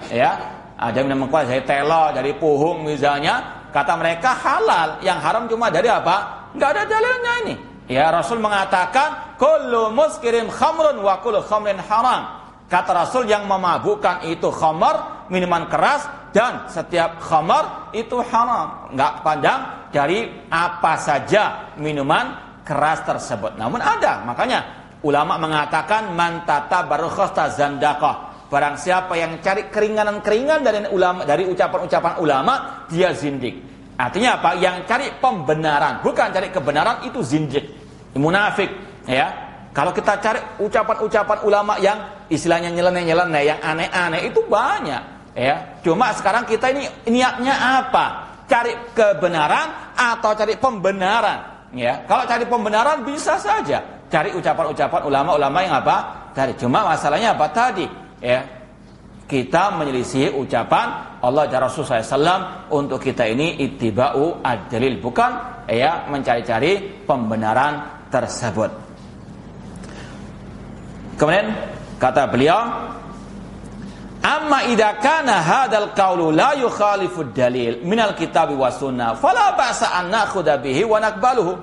ada yang mengkuat dari telo, dari puhung misalnya, kata mereka halal. Yang haram cuma dari apa? Enggak ada dalilnya ini. Rasul mengatakan kullu muskirin khamrun wa kullu khamrin haram. Kata Rasul, yang memabukkan itu khamar, minuman keras, dan setiap khamar itu haram. Enggak pandang dari apa saja minuman keras tersebut. Namun ada, makanya ulama mengatakan man tatabarrukhas tazandaqah. Barang siapa yang cari keringanan-keringan dari ucapan-ucapan ulama, dia zindik. Artinya apa? Yang cari pembenaran, bukan cari kebenaran, itu zindik, munafik. Kalau kita cari ucapan-ucapan ulama yang istilahnya nyeleneh-nyeleneh, yang aneh-aneh, itu banyak. Cuma sekarang kita ini niatnya apa? Cari kebenaran atau cari pembenaran? Kalau cari pembenaran bisa saja cari ucapan-ucapan ulama-ulama yang apa? Tadi. Cuma masalahnya apa tadi? Kita menyelisih ucapan Allah dan Rasul SAW. Untuk kita ini ittiba'u ad-dalil, bukan mencari-cari pembenaran tersebut. Kemudian kata beliau, amma idza kana hadzal qaulu la yukhalifu dalil minal kitabi was sunnah fala ba'sa an nakhudha bihi wa naqbaluhu.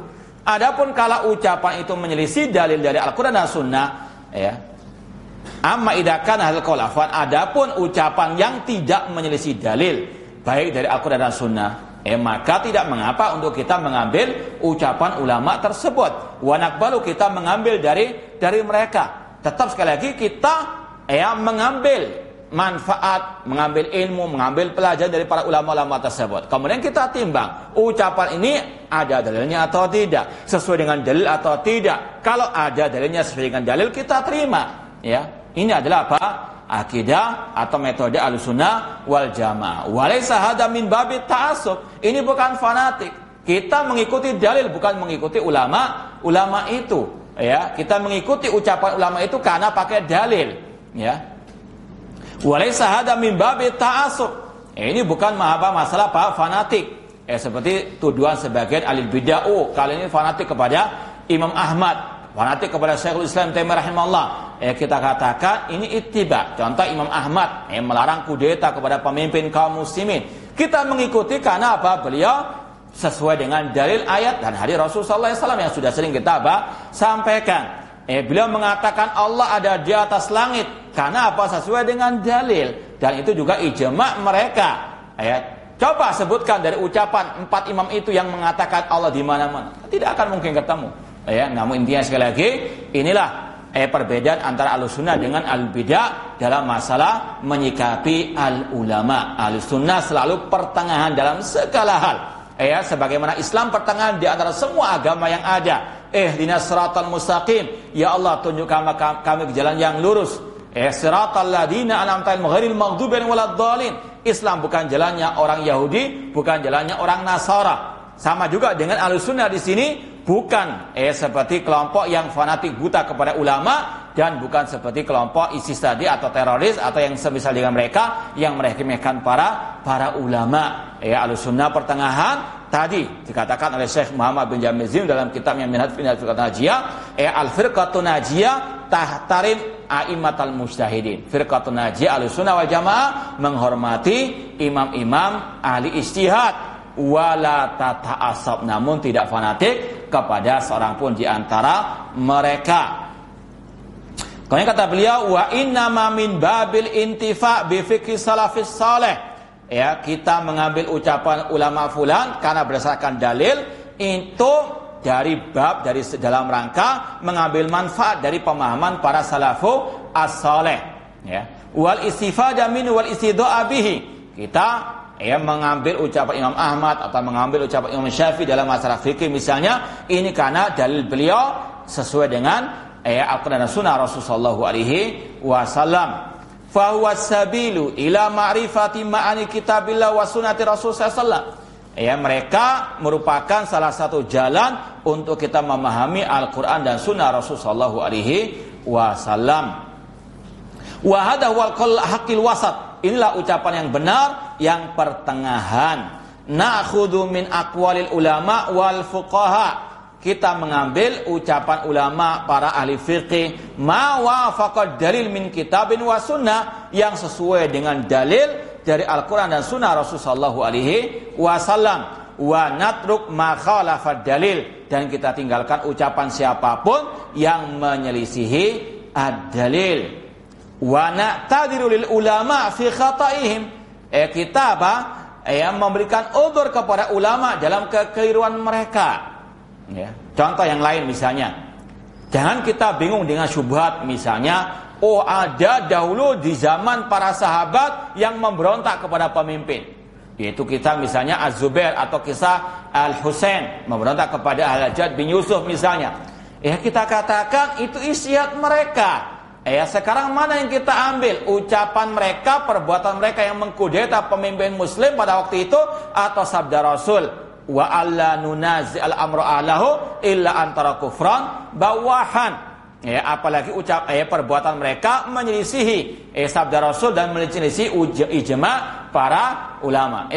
Adapun kalau ucapan itu menyelisih dalil dari Al-Qur'an dan Sunnah, amma idza kana hadzal qaul afwan, adapun ucapan yang tidak menyelisih dalil baik dari Al-Qur'an dan Sunnah, maka tidak mengapa untuk kita mengambil ucapan ulama tersebut. Wa naqbalu, kita mengambil dari mereka. Tetap sekali lagi kita mengambil manfaat, mengambil ilmu, mengambil pelajaran dari para ulama-ulama tersebut. Kemudian kita timbang ucapan ini ada dalilnya atau tidak, sesuai dengan dalil atau tidak. Kalau ada dalilnya sesuai dengan dalil, kita terima. Ini adalah apa? Akidah atau metode Ahlussunnah wal Jamaah. Walaysa hadza min babit ta'assub. Ini bukan fanatik. Kita mengikuti dalil, bukan mengikuti ulama itu. Kita mengikuti ucapan ulama itu karena pakai dalil. Walaysa hadza min babit ta'assub. Ini bukan masalah fanatik. Seperti tuduhan sebagian ahli bidah, kali ini fanatik kepada Imam Ahmad, fanatik kepada Syekhul Islam Taimiyah rahimahullah. Kita katakan ini ittiba. Contoh Imam Ahmad melarang kudeta kepada pemimpin kaum muslimin. Kita mengikuti karena apa? Beliau sesuai dengan dalil ayat dan hadis Rasulullah SAW yang sudah sering kita sampaikan. Beliau mengatakan Allah ada di atas langit. Karena apa? Sesuai dengan dalil. Dan itu juga ijma' mereka. Coba sebutkan dari ucapan 4 imam itu yang mengatakan Allah di mana-mana. Tidak akan mungkin ketemu. Namun intinya sekali lagi, inilah perbedaan antara Ahlussunnah dengan Al-Bidah dalam masalah menyikapi al-ulama. Ahlussunnah selalu pertengahan dalam segala hal. Sebagaimana Islam pertengahan di antara semua agama yang ada. Ihdinas siratal mustaqim. Ya Allah, tunjukkan kami ke jalan yang lurus. Siratal ladzina an'amta 'alaihim ghairil maghdubi 'alaihim waladdallin. Islam bukan jalannya orang Yahudi, bukan jalannya orang Nasara. Sama juga dengan Ahlussunnah di sini, bukan seperti kelompok yang fanatik buta kepada ulama, dan bukan seperti kelompok ISIS tadi atau teroris atau yang semisal dengan mereka yang meremehkan para ulama. Ahlussunnah pertengahan tadi dikatakan oleh Syekh Muhammad bin Jamil Zin dalam kitabnya Minhaj Firqatun Najiyah, Al-Firqatun Najiyah tahtarim a'immatal mujtahidin. Firqatun Najiyah Ahlussunnah wal Jamaah menghormati imam-imam ahli ijtihad, wala tata'assab, namun tidak fanatik kepada seorang pun di antara mereka. Kemudian kata beliau, wa innama min babil intifa' bi fiqhi salafis saleh. Kita mengambil ucapan ulama fulan karena berdasarkan dalil itu dari dalam rangka mengambil manfaat dari pemahaman para salafu as-saleh. Wal istifadah min wal istidha'a bihi. Kita mengambil ucapan Imam Ahmad atau mengambil ucapan Imam Syafi'i dalam masalah fikih misalnya, ini karena dalil beliau sesuai dengan Al-Quran dan Sunnah Rasulullah SAW. Fahuwa sabilu ila ma'rifati ma'ani kitabillah wa sunnati Rasulullah SAW. Mereka merupakan salah satu jalan untuk kita memahami Al-Quran dan Sunnah Rasulullah SAW. Wa hadha huwal haqqil wasat. Inilah ucapan yang benar, yang pertengahan. Na'khudhu min aqwalil ulama wal fuqaha. Kita mengambil ucapan ulama para ahli fiqih, ma wafaqad dalil min kitabin wa sunnah, yang sesuai dengan dalil dari Al-Quran dan Sunnah Rasulullah SAW. Wa natruk ma khalafad dalil, dan kita tinggalkan ucapan siapapun yang menyelisihi ad-dalil. Wa na'tadiru lil ulama fi khata'ihim. Kita memberikan udzur kepada ulama dalam kekeliruan mereka. Contoh yang lain misalnya, jangan kita bingung dengan syubhat misalnya, ada dahulu di zaman para sahabat yang memberontak kepada pemimpin, yaitu kita misalnya Az-Zubair atau kisah Al-Husain memberontak kepada Al-Hajjaj bin Yusuf misalnya. Kita katakan itu ijtihad mereka. Sekarang mana yang kita ambil? Ucapan mereka, perbuatan mereka yang mengkudeta pemimpin muslim pada waktu itu, atau sabda Rasul, wa alla nunazi al-amru ahlahu illa antara kufran bawahan. Apalagi perbuatan mereka menyelisihi sabda Rasul dan menyelisihi ijma para ulama.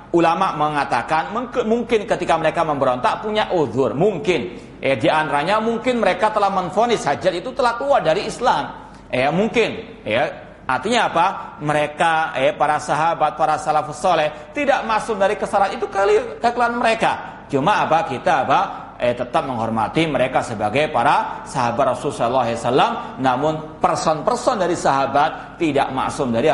Ulama mengatakan mungkin ketika mereka memberontak punya uzur, mungkin di antaranya mungkin mereka telah menvonis Hajjaj itu telah keluar dari Islam. Mungkin artinya apa? Mereka para sahabat, para salafus saleh tidak masuk dari kesalahan itu, kekeliruan mereka. Cuma kita tetap menghormati mereka sebagai para sahabat Rasulullah SAW. Namun person-person dari sahabat tidak maksum dari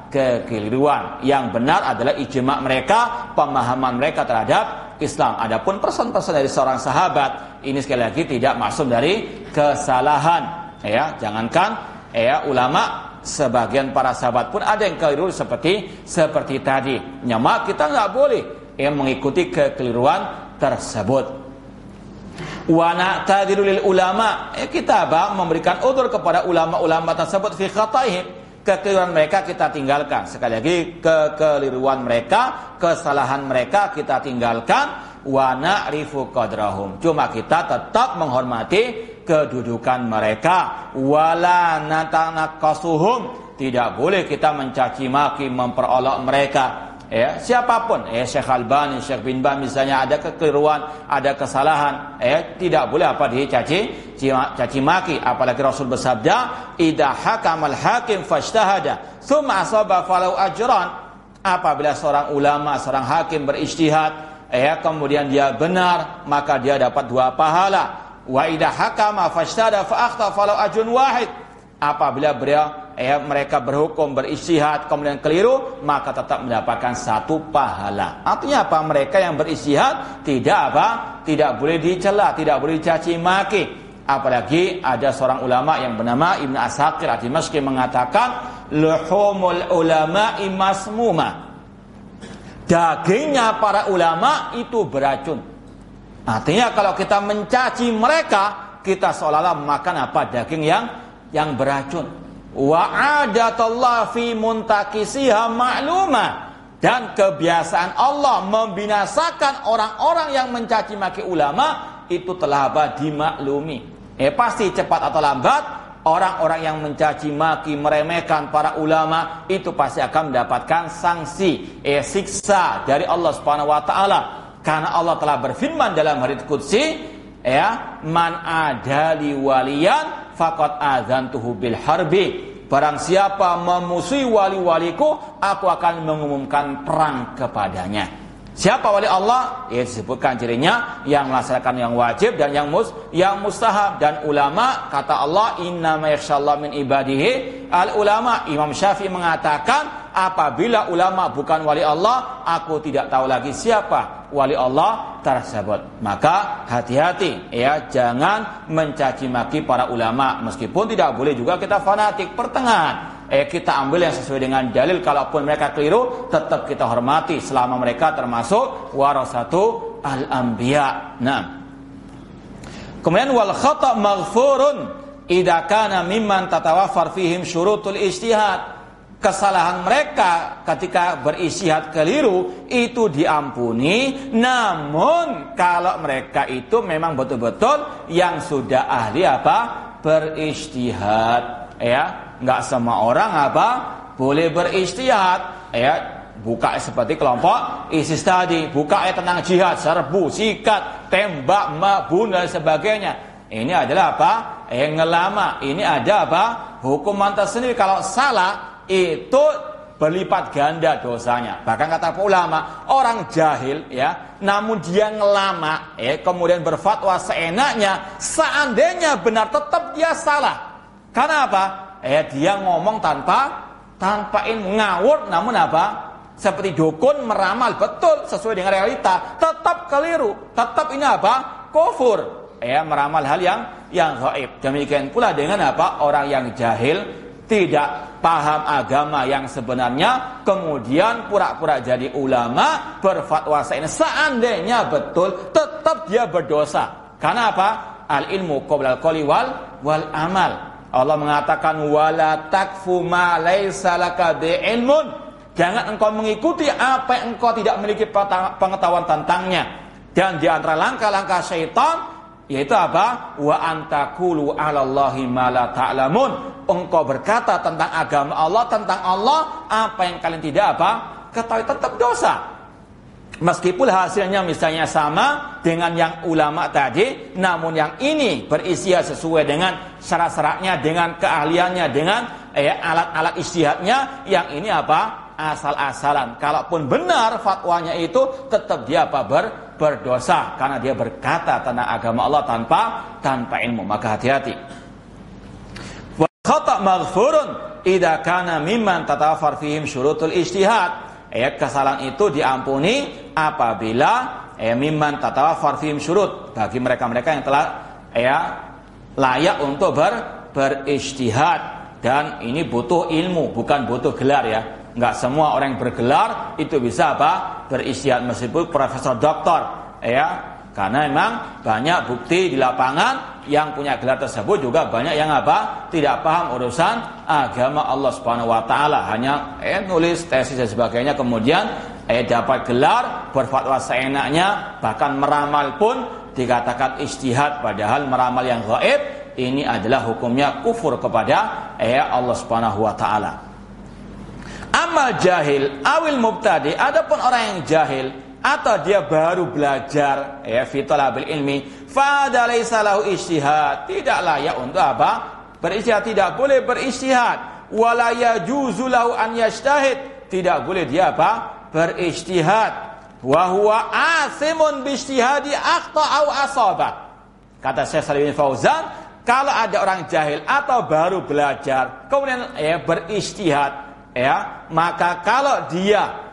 kekeliruan. Yang benar adalah ijma' mereka, pemahaman mereka terhadap Islam. Adapun person-person dari seorang sahabat ini sekali lagi tidak maksum dari kesalahan. Jangankan ulama, sebagian para sahabat pun ada yang keliru seperti tadi. Nyamak kita nggak boleh mengikuti kekeliruan tersebut. Wa na'tadiru lil ulama, kita memberikan udzur kepada ulama-ulama tersebut fi khata'ihim. Kekeliruan mereka kita tinggalkan. Sekali lagi, kekeliruan mereka, kesalahan mereka kita tinggalkan. Wa na'rifu qadrahum, cuma kita tetap menghormati kedudukan mereka. Wala natanaqasuhum, tidak boleh kita mencaci maki, memperolok mereka. Ya, siapapun, Syekh Albani, Syekh bin Baz misalnya ada kekeliruan, ada kesalahan, tidak boleh caci maki. Apalagi Rasul bersabda, "Idza hakamal hakim fashtahada, tsumma asaba falau ajran." Apabila seorang ulama, seorang hakim berijtihad, kemudian dia benar, maka dia dapat 2 pahala. Wa idza hakama fashtahada fa akhta falau ajrun wahid. Apabila mereka berhukum berijtihad kemudian keliru, maka tetap mendapatkan 1 pahala. Artinya apa? Mereka yang berijtihad tidak boleh dicela, tidak boleh dicaci maki. Apalagi ada seorang ulama yang bernama Ibnu Asakir ad-Dimashqi mengatakan, luhumul ulama'i masmuma. Dagingnya para ulama itu beracun. Artinya kalau kita mencaci mereka, kita seolah-olah makan daging yang beracun. Wa adatullah fi muntakisiha ma'lumah. Dan kebiasaan Allah membinasakan orang-orang yang mencaci maki ulama itu telah dimaklumi. Pasti cepat atau lambat orang-orang yang mencaci maki, meremehkan para ulama itu pasti akan mendapatkan sanksi, siksa dari Allah Subhanahu wa taala. Karena Allah telah berfirman dalam hadits qudsi, man adali waliyan faqad adzantuhu bil harbi. Barang siapa memusuhi wali-waliku, aku akan mengumumkan perang kepadanya. Siapa wali Allah? Disebutkan cirinya yang melaksanakan yang wajib dan yang mustahab. Dan ulama, kata Allah, innama yakhshallahu min ibadihi al ulama. Imam Syafi'i mengatakan, apabila ulama bukan wali Allah, aku tidak tahu lagi siapa wali Allah tersebut. Maka hati-hati, jangan mencaci maki para ulama. Meskipun tidak boleh juga kita fanatik, pertengahan. Kita ambil yang sesuai dengan dalil. Kalaupun mereka keliru, tetap kita hormati selama mereka termasuk warasatu al-anbiya. Nah, kemudian wal khata' maghfurun idza kana mimman tatawaffar fihim syurutul ijtihad. Kesalahan mereka ketika berijtihad keliru itu diampuni, namun kalau mereka itu memang betul-betul yang sudah ahli berijtihad, Enggak semua orang boleh berijtihad, buka seperti kelompok ISIS tadi, buka tentang jihad, serbu, sikat, tembak, bunuh dan sebagainya. Ini adalah ngelama. Ini ada hukuman tersendiri. Kalau salah itu berlipat ganda dosanya. Bahkan kata ulama, orang jahil namun dia ngelama, kemudian berfatwa seenaknya, seandainya benar tetap dia salah. Karena apa? Dia ngomong tanpa ilmu, ngawur, namun seperti dukun meramal betul sesuai dengan realita, tetap keliru, tetap ini kufur, meramal hal yang gaib. Demikian pula dengan orang yang jahil, tidak paham agama yang sebenarnya, kemudian pura-pura jadi ulama, berfatwa seandainya betul, tetap dia berdosa. Karena al ilmu qabla al qawli wal amal. Allah mengatakan wala takfu ma laisa laka bi'ilmun. Jangan engkau mengikuti apa yang engkau tidak memiliki pengetahuan tentangnya. Dan di antara langkah-langkah syaitan yaitu wa antakulu 'alallahi ma la ta'lamun. Engkau berkata tentang agama Allah, tentang Allah apa yang kalian tidak ketahui, tetap dosa. Meskipun hasilnya misalnya sama dengan yang ulama tadi, namun yang ini berisiat sesuai dengan syarat-syaratnya, dengan keahliannya, dengan alat-alat ijtihadnya, yang ini asal-asalan. Kalaupun benar fatwanya itu, tetap dia berdosa karena dia berkata tentang agama Allah tanpa ilmu. Maka hati-hati. Wa khata' maghfurun idza kana mimman tatawaffar fihim syurutul ijtihad. Kesalahan itu diampuni apabila mimman tatawaffar fihim syurut, bagi mereka-mereka yang telah layak untuk berijtihad. Dan ini butuh ilmu, bukan butuh gelar Enggak semua orang yang bergelar itu bisa berijtihad meskipun profesor doktor, karena memang banyak bukti di lapangan yang punya gelar tersebut juga banyak yang tidak paham urusan agama Allah Subhanahu wa taala, hanya nulis tesis dan sebagainya, kemudian dapat gelar, berfatwa seenaknya, bahkan meramal pun dikatakan ijtihad, padahal meramal yang gaib ini adalah hukumnya kufur kepada Allah Subhanahu wa taala. Amal jahil awil mubtadi, adapun orang yang jahil atau dia baru belajar ya fi talabil ilmi, fa laisa lahu ijtihad, tidak layak untuk apa? Berijtihad, tidak boleh berijtihad. Wala yajuzu lahu an yajtahid, tidak boleh dia apa? Berijtihad. Wa huwa asimun bi ijtihadi akhta au asaba. Kata Syekh Shalih bin Fauzan, kalau ada orang jahil atau baru belajar kemudian berijtihad, maka kalau dia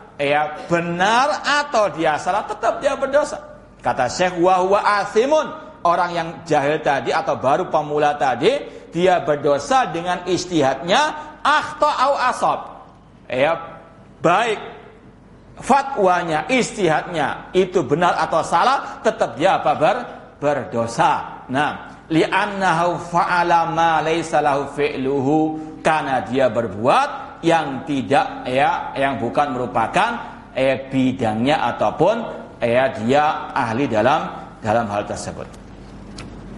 benar atau dia salah, tetap dia berdosa. Kata Syekh, wa huwa asimun, orang yang jahil tadi atau baru pemula tadi, dia berdosa dengan ijtihadnya akhta au asab. Baik fatwanya, ijtihadnya itu benar atau salah, tetap dia apa? Berdosa. Nah, li'annahu fa'ala ma laysa lahu fi'luhu, karena dia berbuat yang tidak yang bukan merupakan bidangnya ataupun dia ahli dalam hal tersebut.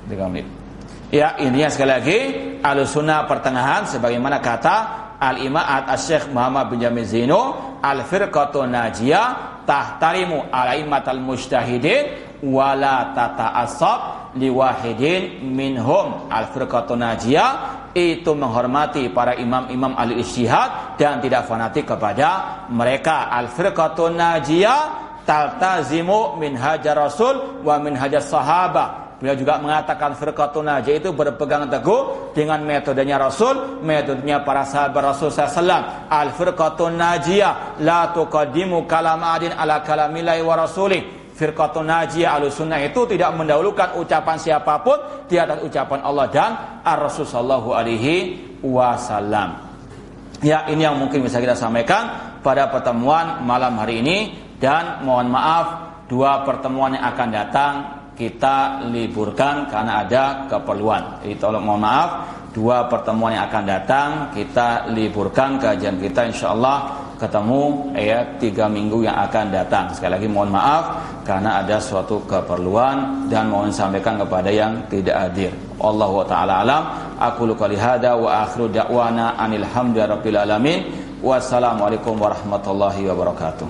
3 menit. Ya, intinya sekali lagi Ahlussunnah pertengahan sebagaimana kata Al-Imam Asy-Syaikh Muhammad bin Jamil Zaino, al-firqatun najiyah tahtarimu al-a'immatal mujtahidin wala tata'assab liwahidin minhum. Al-firqatun najiyah itu menghormati para imam-imam ahli ijtihad dan tidak fanatik kepada mereka. Al-firqatun najiyah taltazimu minhajar rasul wa minhajar sahabah. Beliau juga mengatakan firqatun najiyah itu berpegang teguh dengan metodenya Rasul, metodenya para sahabat Rasul SAW. Al-firqatun najiyah la tuqaddimu kalam adin ala kalamillahi wa rasulih. Firqatun najiyah Ahlussunnah itu tidak mendahulukan ucapan siapapun di atas ucapan Allah dan Ar-Rasul sallallahu alaihi wasallam. Ya, ini yang mungkin bisa kita sampaikan pada pertemuan malam hari ini, dan mohon maaf 2 pertemuan yang akan datang kita liburkan karena ada keperluan. Jadi tolong mohon maaf, 2 pertemuan yang akan datang kita liburkan kajian kita, insyaallah ketemu 3 minggu yang akan datang. Sekali lagi mohon maaf karena ada suatu keperluan dan mohon sampaikan kepada yang tidak hadir. Wallahu taala alam. Aqulu qouli hadza wa akhiru da'wana anil hamdulillahirabbil alamin. Wassalamualaikum warahmatullahi wabarakatuh.